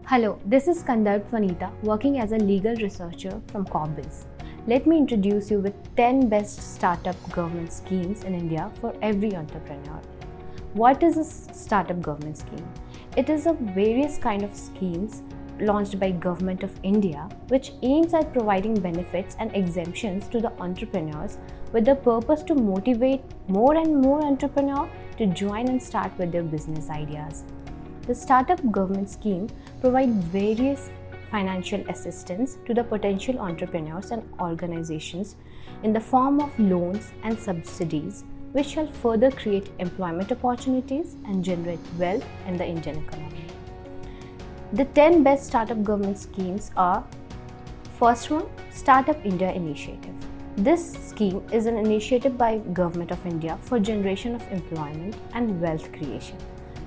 Hello, this is Kandar Vanita working as a legal researcher from Corbiz. Let me introduce you with 10 best startup government schemes in India for every entrepreneur. What is a startup government scheme? It is a various kind of schemes launched by Government of India which aims at providing benefits and exemptions to the entrepreneurs with the purpose to motivate more and more entrepreneurs to join and start with their business ideas. The Startup Government Scheme provides various financial assistance to the potential entrepreneurs and organizations in the form of loans and subsidies, which shall further create employment opportunities and generate wealth in the Indian economy. The 10 best startup government schemes are: first one, Startup India Initiative. This scheme is an initiative by Government of India for generation of employment and wealth creation.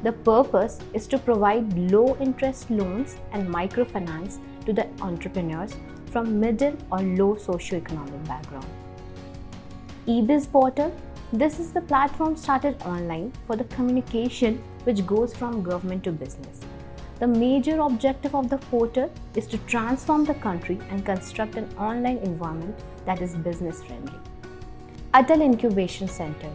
The purpose is to provide low-interest loans and microfinance to the entrepreneurs from middle or low socio-economic background. eBiz Portal. This is the platform started online for the communication which goes from government to business. The major objective of the portal is to transform the country and construct an online environment that is business-friendly. Atal Incubation Center.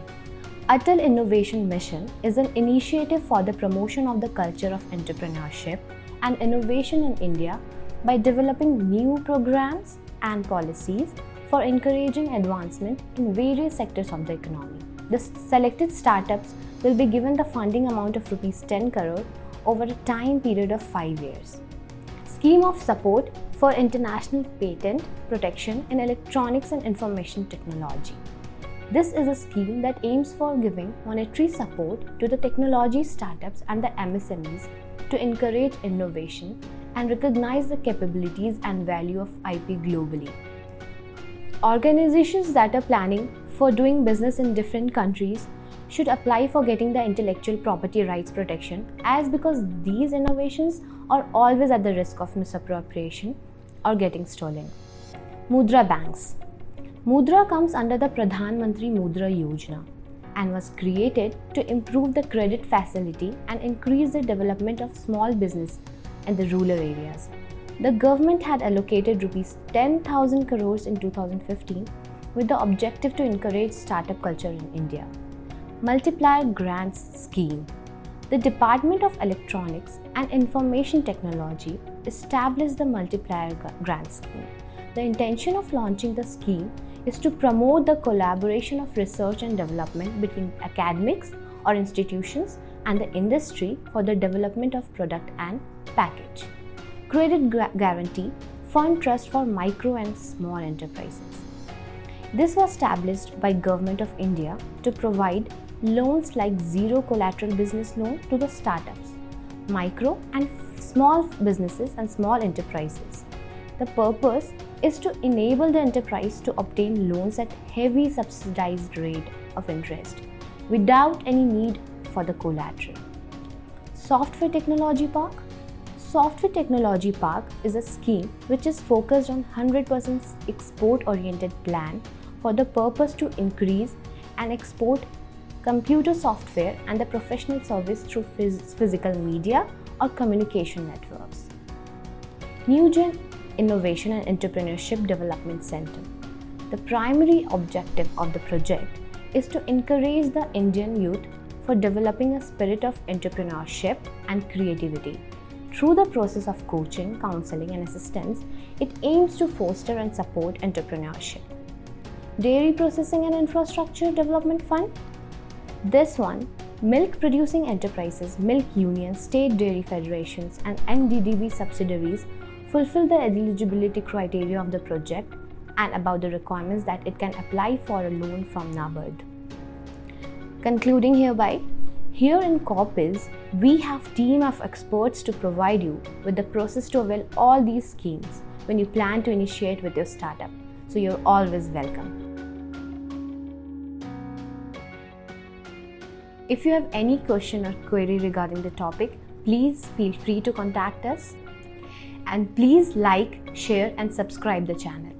Atal Innovation Mission is an initiative for the promotion of the culture of entrepreneurship and innovation in India by developing new programs and policies for encouraging advancement in various sectors of the economy. The selected startups will be given the funding amount of Rs 10 crore over a time period of 5 years. Scheme of Support for International Patent Protection in Electronics and Information Technology. This is a scheme that aims for giving monetary support to the technology startups and the MSMEs to encourage innovation and recognize the capabilities and value of IP globally. Organizations that are planning for doing business in different countries should apply for getting the intellectual property rights protection, as because these innovations are always at the risk of misappropriation or getting stolen. Mudra Banks. Mudra comes under the Pradhan Mantri Mudra Yojana and was created to improve the credit facility and increase the development of small business in the rural areas. The government had allocated Rs 10,000 crores in 2015 with the objective to encourage startup culture in India. Multiplier Grants Scheme. The Department of Electronics and Information Technology established the Multiplier Grants Scheme. The intention of launching the scheme is to promote the collaboration of research and development between academics or institutions and the industry for the development of product and package. Credit Guarantee Fund Trust for Micro and Small Enterprises. This was established by Government of India to provide loans like zero collateral business loan to the startups, micro and small businesses and small enterprises. The purpose is to enable the enterprise to obtain loans at heavy subsidized rate of interest without any need for the collateral. Software Technology Park. Software Technology Park is a scheme which is focused on 100% export-oriented plan for the purpose to increase and export computer software and the professional service through physical media or communication networks. Newgen Innovation and Entrepreneurship Development Center. The primary objective of the project is to encourage the Indian youth for developing a spirit of entrepreneurship and creativity. Through the process of coaching, counseling and assistance, it aims to foster and support entrepreneurship. Dairy Processing and Infrastructure Development Fund. This one, milk producing enterprises, milk unions, state dairy federations and NDDB subsidiaries fulfill the eligibility criteria of the project and about the requirements that it can apply for a loan from NABARD. Concluding hereby, here in Corbiz, we have team of experts to provide you with the process to avail all these schemes when you plan to initiate with your startup. So you're always welcome. If you have any question or query regarding the topic, please feel free to contact us. And please like, share and subscribe the channel.